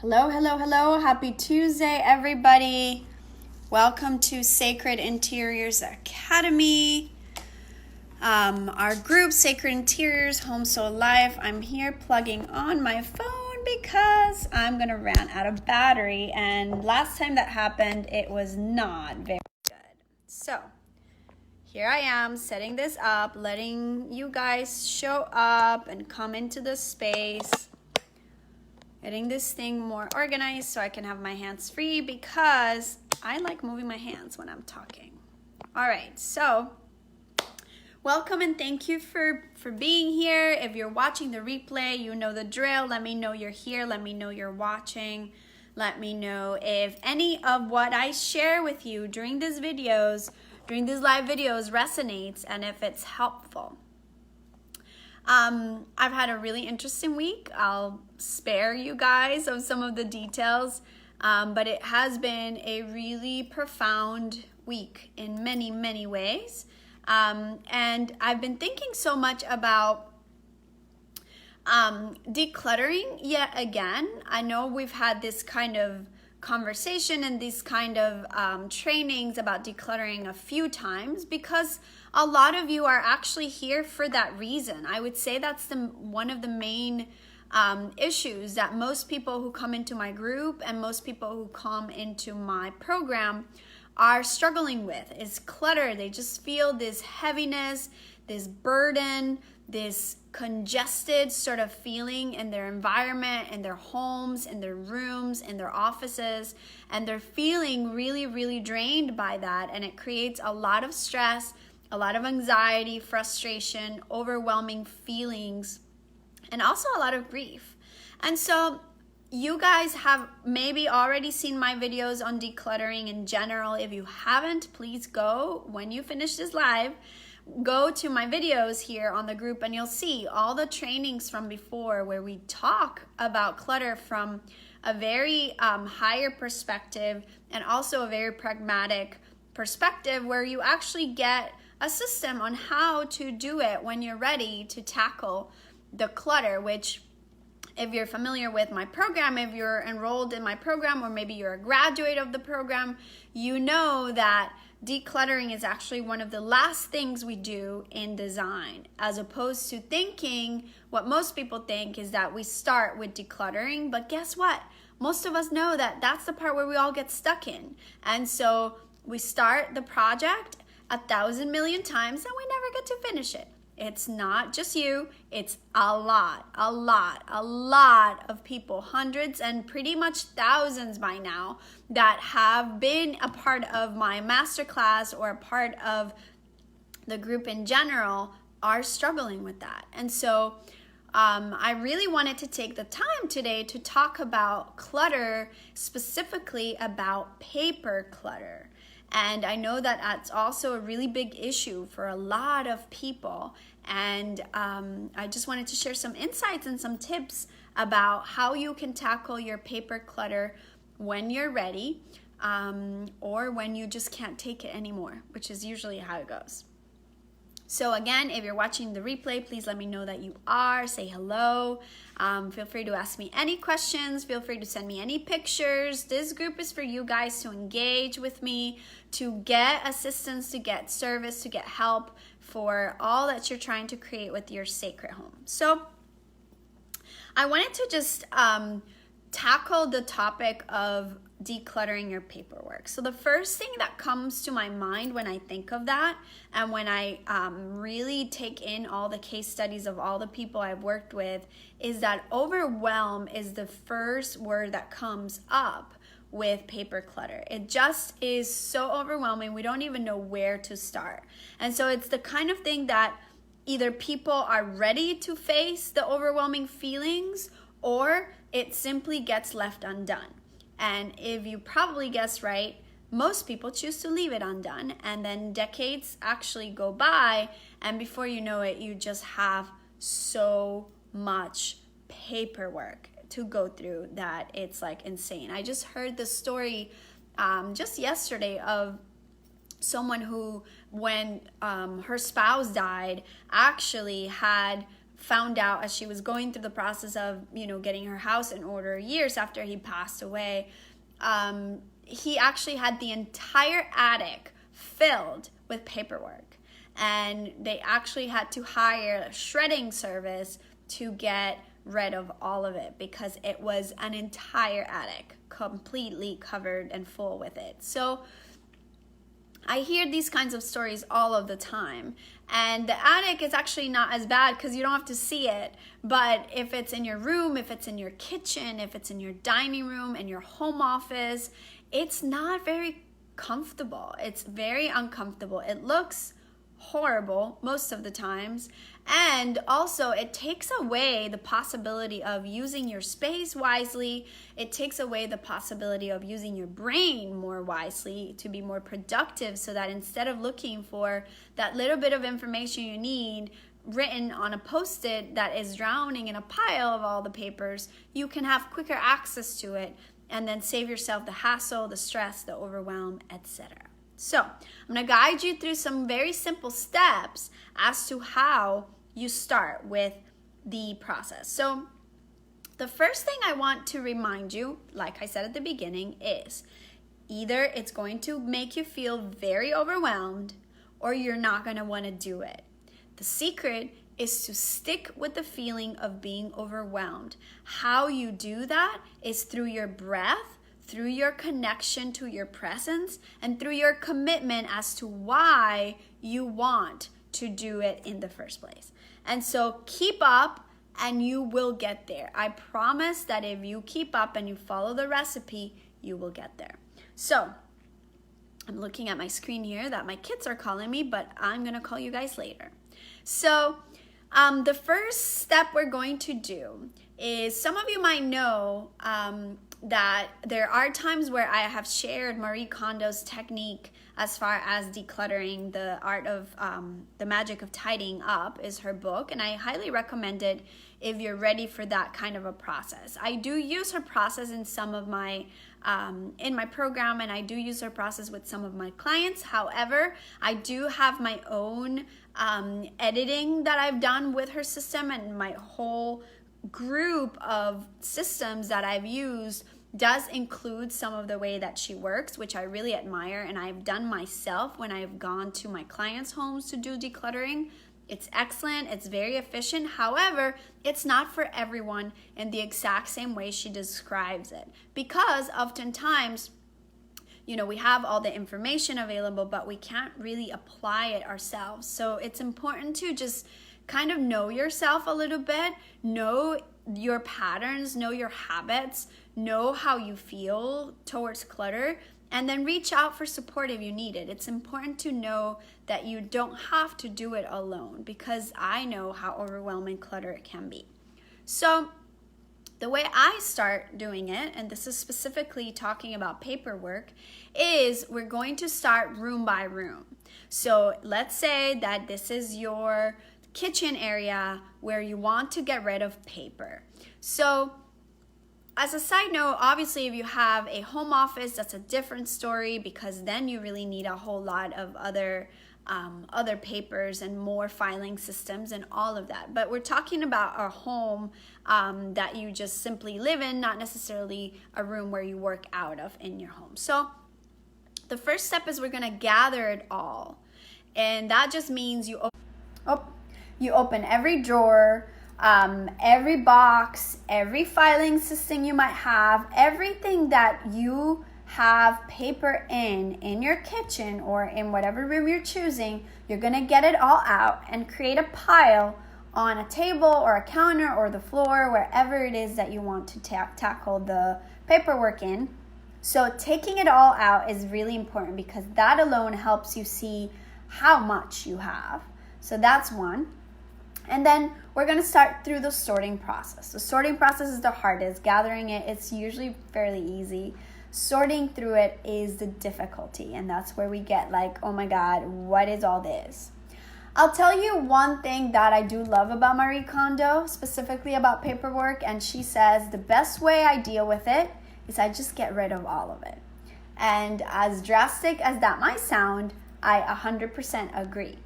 Hello, hello, hello. Happy Tuesday, everybody. Welcome to Sacred Interiors Academy. Our group, Sacred Interiors, Home Soul Life. I'm here plugging on my phone because I'm going to run out of battery. And last time that happened, it was not very good. So here I am setting this up, letting you guys show up and come into the space. Getting this thing more organized so I can have my hands free because I like moving my hands when I'm talking. All right, so welcome and thank you for being here. If you're watching the replay, you know the drill. Let me know you're here. Let me know you're watching. Let me know if any of what I share with you during these live videos resonates and if it's helpful. I've had a really interesting week. I'll spare you guys of some of the details, but it has been a really profound week in many, many ways. And I've been thinking so much about decluttering yet again. I know we've had this kind of conversation and these kind of trainings about decluttering a few times because a lot of you are actually here for that reason. I would say that's one of the main issues that most people who come into my group and most people who come into my program are struggling with is clutter. They just feel this heaviness, this burden, this congested sort of feeling in their environment, in their homes, in their rooms, in their offices, and they're feeling really, really drained by that. And it creates a lot of stress, a lot of anxiety, frustration, overwhelming feelings, and also a lot of grief. And so you guys have maybe already seen my videos on decluttering in general. If you haven't, please go when you finish this live. Go to my videos here on the group and you'll see all the trainings from before where we talk about clutter from a very higher perspective and also a very pragmatic perspective where you actually get a system on how to do it when you're ready to tackle the clutter, which if you're familiar with my program, if you're enrolled in my program, or maybe you're a graduate of the program, you know that decluttering is actually one of the last things we do in design, as opposed to thinking what most people think is that we start with decluttering. But guess what? Most of us know that that's the part where we all get stuck in. And so we start the project 1,000 million times and we never get to finish it. It's not just you, it's a lot of people, hundreds and pretty much thousands by now that have been a part of my masterclass or a part of the group in general are struggling with that. And so I really wanted to take the time today to talk about clutter, specifically about paper clutter. And I know that that's also a really big issue for a lot of people. And I just wanted to share some insights and some tips about how you can tackle your paper clutter when you're ready or when you just can't take it anymore, which is usually how it goes. So again, if you're watching the replay, please let me know that you are. Say hello. Feel free to ask me any questions. Feel free to send me any pictures. This group is for you guys to engage with me, to get assistance, to get service, to get help for all that you're trying to create with your sacred home. So I wanted to just tackle the topic of decluttering your paperwork. So the first thing that comes to my mind when I think of that and when I really take in all the case studies of all the people I've worked with is that overwhelm is the first word that comes up with paper clutter. It just is so overwhelming. We don't even know where to start. And so it's the kind of thing that either people are ready to face the overwhelming feelings or it simply gets left undone. And if you probably guessed right, most people choose to leave it undone, and then decades actually go by, and before you know it, you just have so much paperwork to go through that it's like insane. I just heard the story just yesterday of someone who, when her spouse died, actually had found out as she was going through the process of, getting her house in order years after he passed away, he actually had the entire attic filled with paperwork. And they actually had to hire a shredding service to get rid of all of it because it was an entire attic completely covered and full with it. So I hear these kinds of stories all of the time. And the attic is actually not as bad because you don't have to see it. But if it's in your room, if it's in your kitchen, if it's in your dining room, in your home office, it's not very comfortable. It's very uncomfortable. It looks horrible most of the times. And also it takes away the possibility of using your space wisely. It takes away the possibility of using your brain more wisely to be more productive, so that instead of looking for that little bit of information you need written on a post-it that is drowning in a pile of all the papers, you can have quicker access to it and then save yourself the hassle, the stress, the overwhelm, etc. So I'm going to guide you through some very simple steps as to how you start with the process. So the first thing I want to remind you, like I said at the beginning, is either it's going to make you feel very overwhelmed or you're not going to want to do it. The secret is to stick with the feeling of being overwhelmed. How you do that is through your breath, through your connection to your presence, and through your commitment as to why you want to do it in the first place. And so keep up and you will get there. I promise that if you keep up and you follow the recipe, you will get there. So I'm looking at my screen here that my kids are calling me, but I'm gonna call you guys later. So the first step we're going to do is, some of you might know that there are times where I have shared Marie Kondo's technique as far as decluttering. The art of the magic of tidying up is her book, and I highly recommend it if you're ready for that kind of a process. I do use her process in some of my in my program, and I do use her process with some of my clients. However, I do have my own editing that I've done with her system, and my whole group of systems that I've used does include some of the way that she works, which I really admire, and I've done myself when I've gone to my clients' homes to do decluttering. It's excellent, it's very efficient. However, it's not for everyone in the exact same way she describes it, because oftentimes, we have all the information available, but we can't really apply it ourselves. So it's important to just kind of know yourself a little bit, know your patterns, know your habits, know how you feel towards clutter, and then reach out for support if you need it. It's important to know that you don't have to do it alone, because I know how overwhelming clutter can be. So the way I start doing it, and this is specifically talking about paperwork, is we're going to start room by room. So let's say that this is your kitchen area where you want to get rid of paper. So as a side note, obviously if you have a home office, that's a different story, because then you really need a whole lot of other papers and more filing systems and all of that. But we're talking about a home that you just simply live in, not necessarily a room where you work out of in your home. So the first step is we're gonna gather it all. And that just means you open every drawer, every box, every filing system you might have, everything that you have paper in your kitchen or in whatever room you're choosing. You're gonna get it all out and create a pile on a table or a counter or the floor, wherever it is that you want to tackle the paperwork in. So taking it all out is really important, because that alone helps you see how much you have. So that's one. And then we're going to start through the sorting process. The sorting process is the hardest. Gathering it, it's usually fairly easy. Sorting through it is the difficulty, and that's where we get like, oh my God, what is all this? I'll tell you one thing that I do love about Marie Kondo, specifically about paperwork, and she says the best way I deal with it is I just get rid of all of it. And as drastic as that might sound, I 100% agree.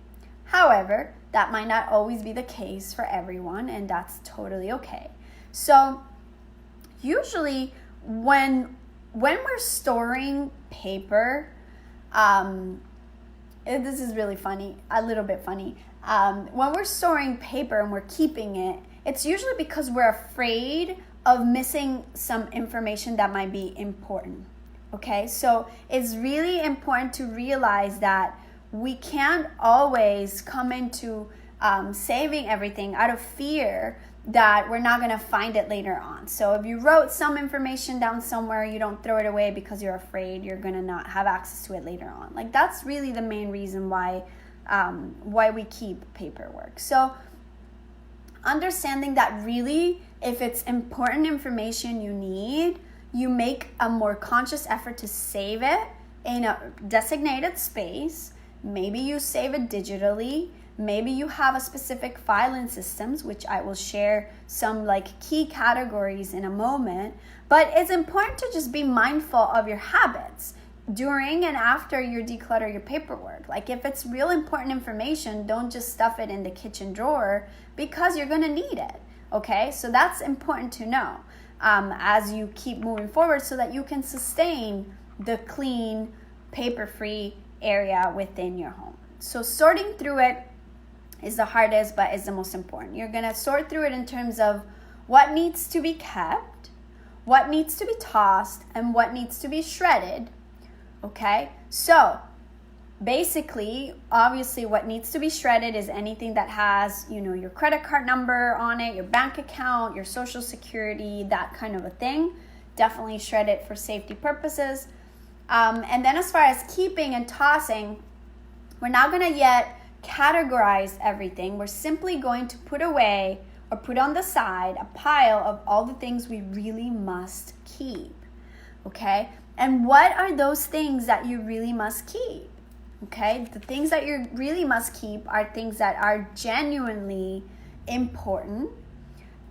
However, that might not always be the case for everyone, and that's totally okay. So usually when we're storing paper, this is really funny, a little bit funny. When we're storing paper and we're keeping it, it's usually because we're afraid of missing some information that might be important. Okay, so it's really important to realize that we can't always come into saving everything out of fear that we're not going to find it later on. So if you wrote some information down somewhere, you don't throw it away because you're afraid you're going to not have access to it later on. Like, that's really the main reason why we keep paperwork. So understanding that really, if it's important information you need, you make a more conscious effort to save it in a designated space. Maybe you save it digitally. Maybe you have a specific filing systems, which I will share some like key categories in a moment. But it's important to just be mindful of your habits during and after you declutter your paperwork. Like, if it's real important information, don't just stuff it in the kitchen drawer because you're going to need it. Okay, so that's important to know as you keep moving forward so that you can sustain the clean, paper-free area within your home. So sorting through it is the hardest, but is the most important. You're going to sort through it in terms of what needs to be kept, what needs to be tossed, and what needs to be shredded. Okay, so basically, obviously, what needs to be shredded is anything that has, your credit card number on it, your bank account, your social security, that kind of a thing. Definitely shred it for safety purposes. And then as far as keeping and tossing, we're not going to yet categorize everything. We're simply going to put away or put on the side a pile of all the things we really must keep. Okay? And what are those things that you really must keep? Okay? The things that you really must keep are things that are genuinely important.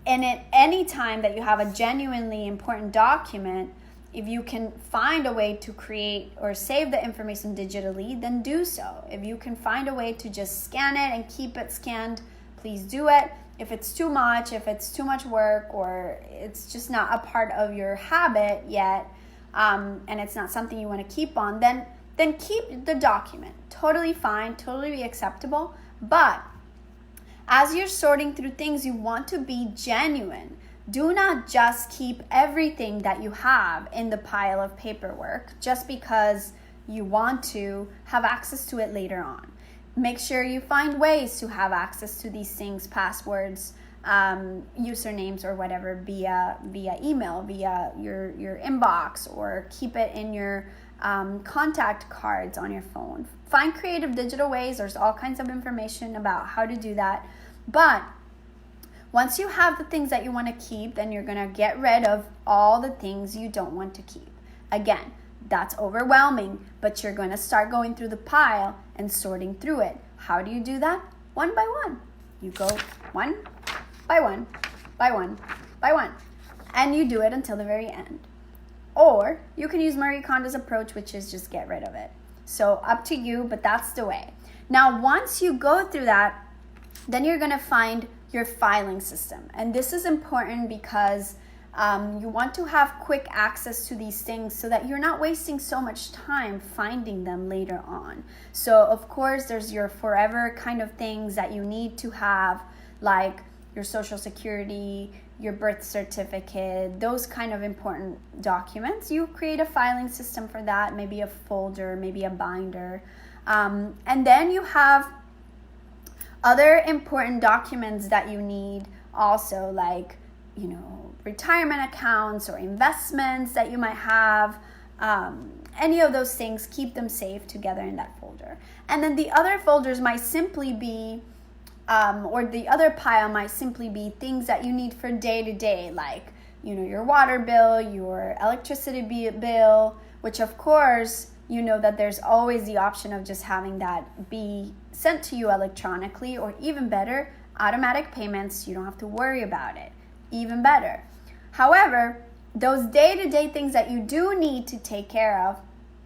And at any time that you have a genuinely important document, if you can find a way to create or save the information digitally, then do so. If you can find a way to just scan it and keep it scanned, please do it. If it's too much work, or it's just not a part of your habit yet, and it's not something you want to keep on, then keep the document. Totally fine, totally acceptable. But as you're sorting through things, you want to be genuine. Do not just keep everything that you have in the pile of paperwork just because you want to have access to it later on. Make sure you find ways to have access to these things, passwords, usernames, or whatever, via email, via your inbox, or keep it in your contact cards on your phone. Find creative digital ways. There's all kinds of information about how to do that. But once you have the things that you want to keep, then you're going to get rid of all the things you don't want to keep. Again, that's overwhelming, but you're going to start going through the pile and sorting through it. How do you do that? One by one. You go one by one, by one, by one, and you do it until the very end. Or you can use Marie Kondo's approach, which is just get rid of it. So up to you, but that's the way. Now, once you go through that, then you're going to find your filing system. And this is important because you want to have quick access to these things so that you're not wasting so much time finding them later on. So of course, there's your forever kind of things that you need to have, like your social security, your birth certificate, those kind of important documents. You create a filing system for that, maybe a folder, maybe a binder. And then you have other important documents that you need also, like, retirement accounts or investments that you might have. Any of those things, keep them safe together in that folder. And then the other folders might simply be, or the other pile might simply be things that you need for day to day, like, your water bill, your electricity bill, which of course, that there's always the option of just having that be sent to you electronically, or even better, automatic payments. You don't have to worry about it. Even better. However, those day-to-day things that you do need to take care of,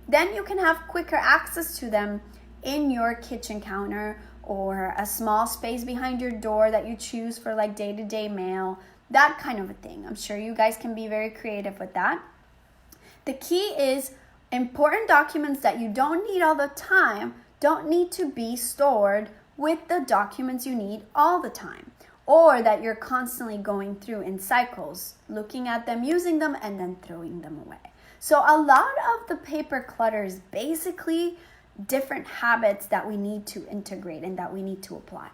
then you can have quicker access to them in your kitchen counter or a small space behind your door that you choose for like day-to-day mail, that kind of a thing. I'm sure you guys can be very creative with that. The key is important documents that you don't need all the time don't need to be stored with the documents you need all the time, or that you're constantly going through in cycles, looking at them, using them, and then throwing them away. So a lot of the paper clutter is basically different habits that we need to integrate and that we need to apply.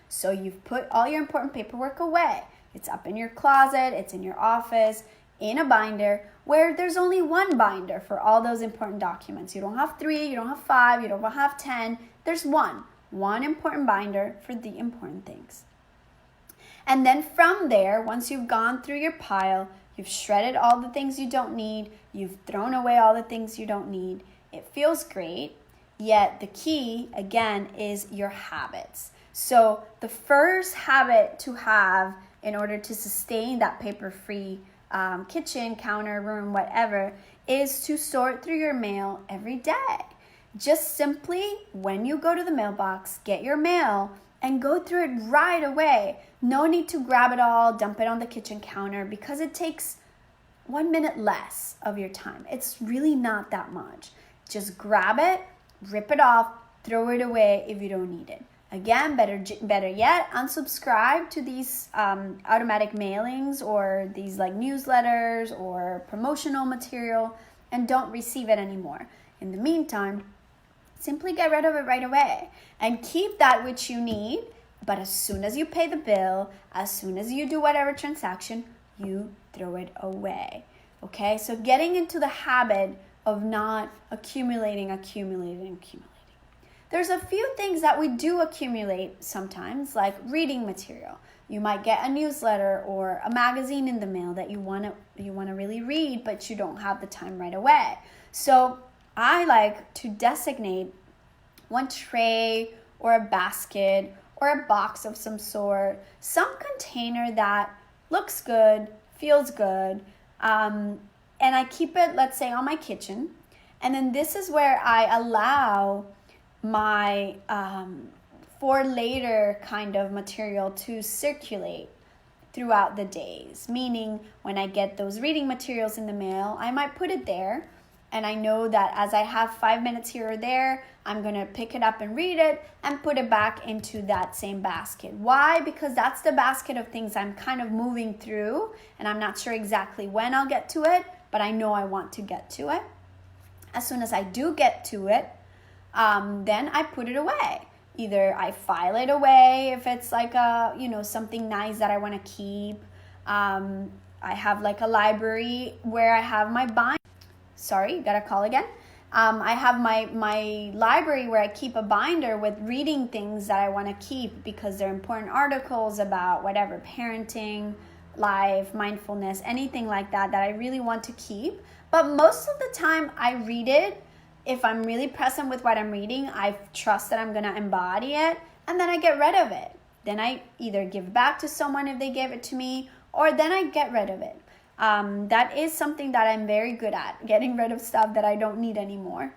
So you've put all your important paperwork away. It's up in your closet, it's in your office, in a binder, where there's only one binder for all those important documents. You don't have 3, you don't have 5, you don't have 10. There's one important binder for the important things. And then from there, once you've gone through your pile, you've shredded all the things you don't need, you've thrown away all the things you don't need, it feels great. Yet the key, again, is your habits. So the first habit to have in order to sustain that paper-free kitchen, counter, room, whatever, is to sort through your mail every day. Just simply, when you go to the mailbox, get your mail and go through it right away. No need to grab it all, dump it on the kitchen counter, because it takes 1 minute less of your time. It's really not that much. Just grab it, rip it off, throw it away if you don't need it. Again, better yet, unsubscribe to these automatic mailings or these like newsletters or promotional material, and don't receive it anymore. In the meantime, simply get rid of it right away and keep that which you need. But as soon as you pay the bill, as soon as you do whatever transaction, you throw it away. Okay, so getting into the habit of not accumulating. There's a few things that we do accumulate sometimes, like reading material. You might get a newsletter or a magazine in the mail that you want to really read, but you don't have the time right away. So I like to designate one tray or a basket or a box of some sort, some container that looks good, feels good, and I keep it, let's say, on my kitchen. And then this is where I allow my for later kind of material to circulate throughout the days. Meaning, when I get those reading materials in the mail, I might put it there, and I know that as I have 5 minutes here or there, I'm going to pick it up and read it and put it back into that same basket. Why? Because that's the basket of things I'm kind of moving through, and I'm not sure exactly when I'll get to it, but I know I want to get to it. As soon as I do get to it, then I put it away. Either I file it away if it's like something nice that I want to keep. I have like a library where I have my binder. Sorry, got a call again. I have my library where I keep a binder with reading things that I want to keep because they're important articles about whatever, parenting, life, mindfulness, anything like that I really want to keep. But most of the time I read it. If I'm really present with what I'm reading, I trust that I'm going to embody it, and then I get rid of it. Then I either give back to someone if they gave it to me, or then I get rid of it. That is something that I'm very good at, getting rid of stuff that I don't need anymore.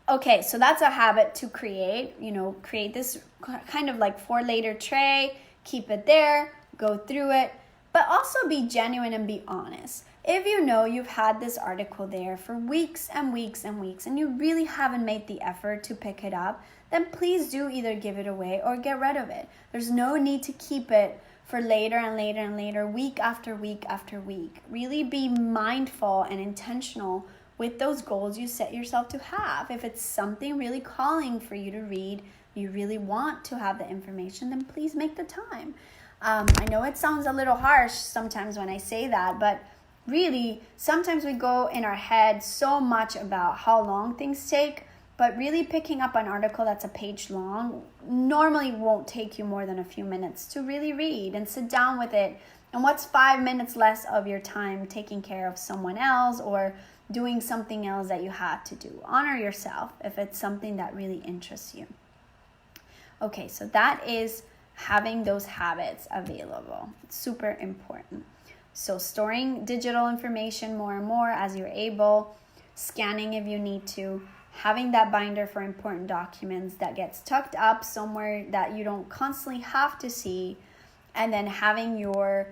Okay, so that's a habit to create. Create this kind of like for later tray, keep it there, go through it, but also be genuine and be honest. If you know you've had this article there for weeks and weeks and weeks and you really haven't made the effort to pick it up, then please do either give it away or get rid of it. There's no need to keep it for later and later and later, week after week after week. Really be mindful and intentional with those goals you set yourself to have. If it's something really calling for you to read, you really want to have the information, then please make the time. I know it sounds a little harsh sometimes when I say that, but really, sometimes we go in our head so much about how long things take, but really picking up an article that's a page long normally won't take you more than a few minutes to really read and sit down with it. And what's 5 minutes less of your time taking care of someone else or doing something else that you had to do? Honor yourself if it's something that really interests you. Okay, so that is having those habits available. It's super important. So storing digital information more and more as you're able, scanning if you need to, having that binder for important documents that gets tucked up somewhere that you don't constantly have to see, and then having your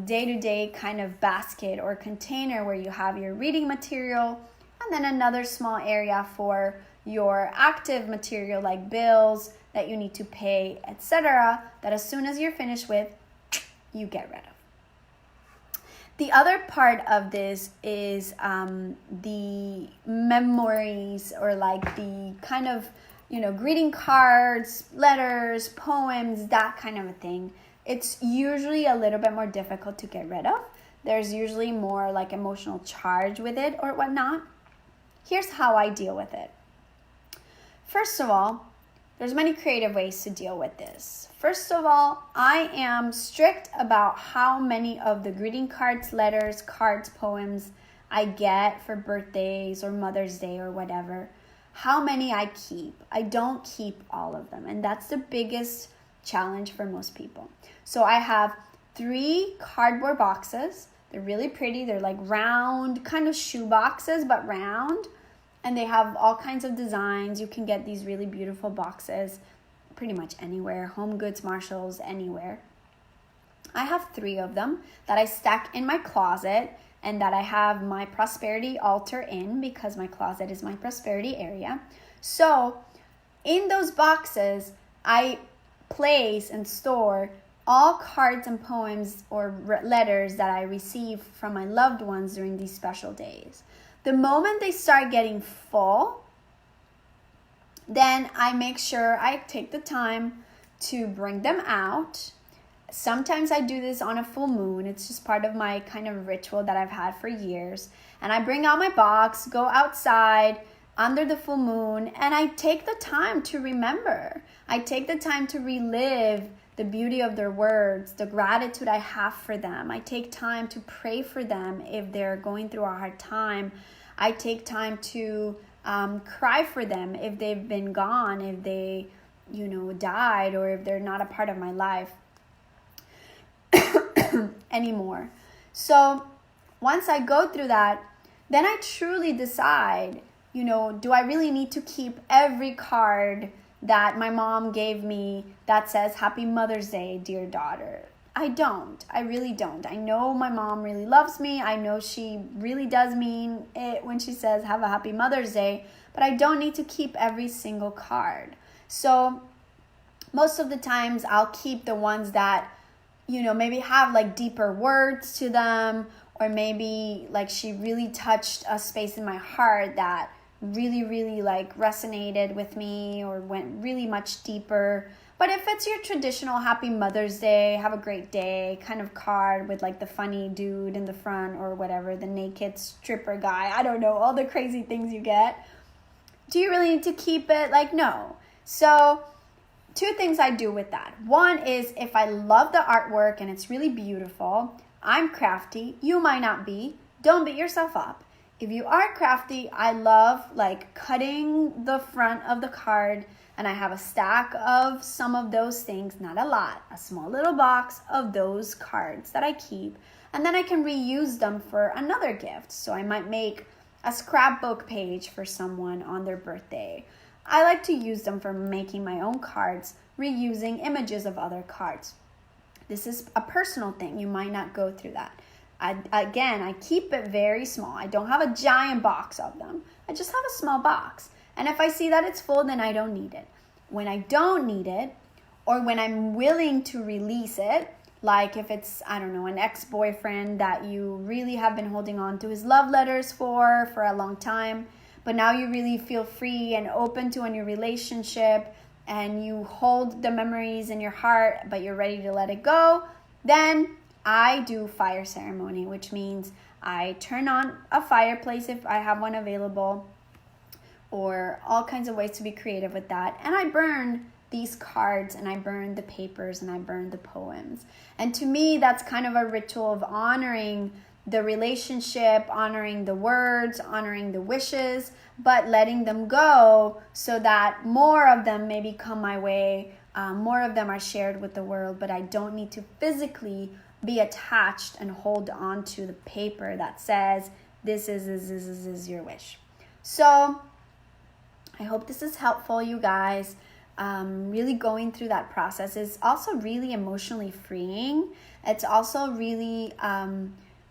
day-to-day kind of basket or container where you have your reading material, and then another small area for your active material like bills that you need to pay, etc., that as soon as you're finished with, you get rid of. The other part of this is the memories, or like the kind of, greeting cards, letters, poems, that kind of a thing. It's usually a little bit more difficult to get rid of. There's usually more like emotional charge with it or whatnot. Here's how I deal with it. First of all, there's many creative ways to deal with this. First of all, I am strict about how many of the greeting cards, letters, cards, poems I get for birthdays or Mother's Day or whatever, how many I keep. I don't keep all of them, and that's the biggest challenge for most people. So I have 3 cardboard boxes. They're really pretty. They're like round, kind of shoe boxes, but round. And they have all kinds of designs. You can get these really beautiful boxes pretty much anywhere. Home Goods, Marshalls, anywhere. I have 3 of them that I stack in my closet and that I have my prosperity altar in, because my closet is my prosperity area. So in those boxes, I place and store all cards and poems or letters that I receive from my loved ones during these special days. The moment they start getting full, then I make sure I take the time to bring them out. Sometimes I do this on a full moon. It's just part of my kind of ritual that I've had for years. And I bring out my box, go outside under the full moon, and I take the time to remember. I take the time to relive the beauty of their words, the gratitude I have for them. I take time to pray for them if they're going through a hard time. I take time to cry for them if they've been gone, if they, died, or if they're not a part of my life anymore. So once I go through that, then I truly decide, do I really need to keep every card that my mom gave me that says Happy Mother's Day, dear daughter? I don't. I really don't. I know my mom really loves me. I know she really does mean it when she says have a happy Mother's Day, but I don't need to keep every single card. So most of the times I'll keep the ones that, maybe have like deeper words to them, or maybe like she really touched a space in my heart that really, really like resonated with me or went really much deeper. But if it's your traditional Happy Mother's Day, have a great day kind of card with like the funny dude in the front or whatever, the naked stripper guy, I don't know, all the crazy things you get, do you really need to keep it? Like, no. So 2 things I do with that. One is if I love the artwork and it's really beautiful, I'm crafty, you might not be, don't beat yourself up. If you are crafty, I love like cutting the front of the card, and I have a stack of some of those things, not a lot, a small little box of those cards that I keep, and then I can reuse them for another gift. So I might make a scrapbook page for someone on their birthday. I like to use them for making my own cards, reusing images of other cards. This is a personal thing. You might not go through that. I keep it very small. I don't have a giant box of them. I just have a small box. And if I see that it's full, then I don't need it. When I don't need it, or when I'm willing to release it, like if it's, an ex-boyfriend that you really have been holding on to his love letters for a long time, but now you really feel free and open to a new relationship, and you hold the memories in your heart, but you're ready to let it go, then I do fire ceremony, which means I turn on a fireplace if I have one available, or all kinds of ways to be creative with that. And I burn these cards, and I burn the papers, and I burn the poems. And to me, that's kind of a ritual of honoring the relationship, honoring the words, honoring the wishes, but letting them go so that more of them maybe come my way. More of them are shared with the world, but I don't need to physically be attached and hold on to the paper that says this is your wish. So I hope this is helpful, you guys. Really going through that process is also really emotionally freeing. It's also really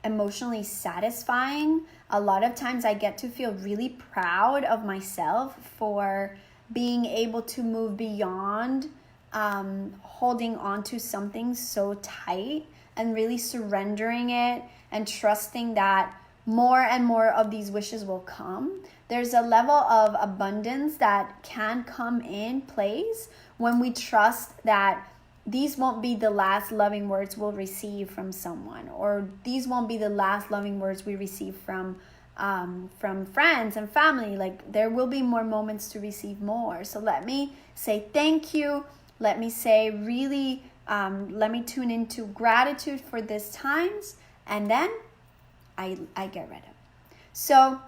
emotionally satisfying. A lot of times I get to feel really proud of myself for being able to move beyond holding on to something so tight and really surrendering it and trusting that more and more of these wishes will come. There's a level of abundance that can come in place when we trust that these won't be the last loving words we'll receive from someone, or these won't be the last loving words we receive from friends and family. Like, there will be more moments to receive more. So let me say thank you. Let me say really, let me tune into gratitude for these times, and then I get rid of it. So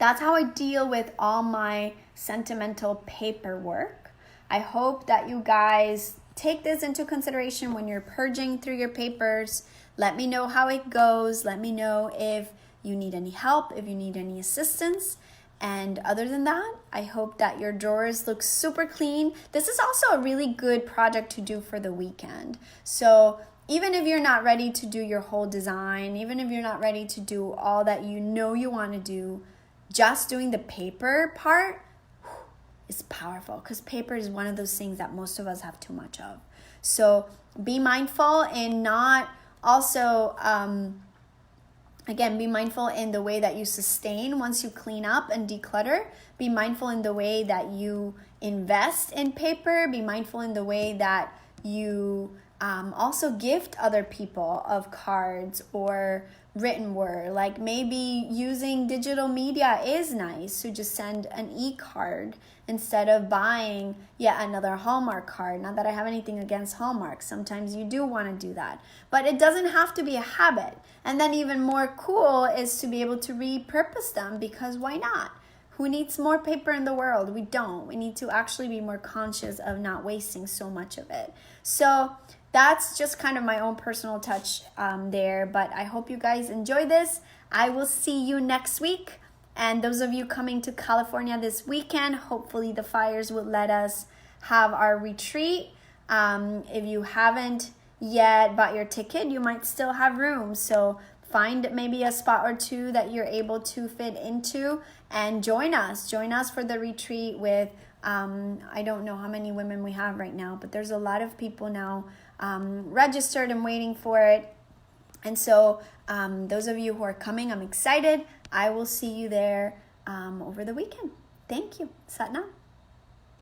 that's how I deal with all my sentimental paperwork. I hope that you guys take this into consideration when you're purging through your papers. Let me know how it goes. Let me know if you need any help, if you need any assistance. And other than that, I hope that your drawers look super clean. This is also a really good project to do for the weekend. So even if you're not ready to do your whole design, even if you're not ready to do all that you know you want to do, just doing the paper part is powerful, because paper is one of those things that most of us have too much of. So be mindful and not also, again, be mindful in the way that you sustain once you clean up and declutter. Be mindful in the way that you invest in paper. Be mindful in the way that you also gift other people of cards or written word. Like, maybe using digital media is nice, so just send an e-card instead of buying yet another Hallmark card. Not that I have anything against Hallmark. Sometimes you do want to do that, but it doesn't have to be a habit. And then even more cool is to be able to repurpose them, because why not? Who needs more paper in the world? We don't. We need to actually be more conscious of not wasting so much of it. So that's just kind of my own personal touch there, but I hope you guys enjoy this. I will see you next week. And those of you coming to California this weekend, hopefully the fires will let us have our retreat. If you haven't yet bought your ticket, you might still have room. So find maybe a spot or two that you're able to fit into and join us. Join us for the retreat with, I don't know how many women we have right now, but there's a lot of people now registered and waiting for it. And so those of you who are coming, I'm excited. I will see you there over the weekend. Thank you. Satnam.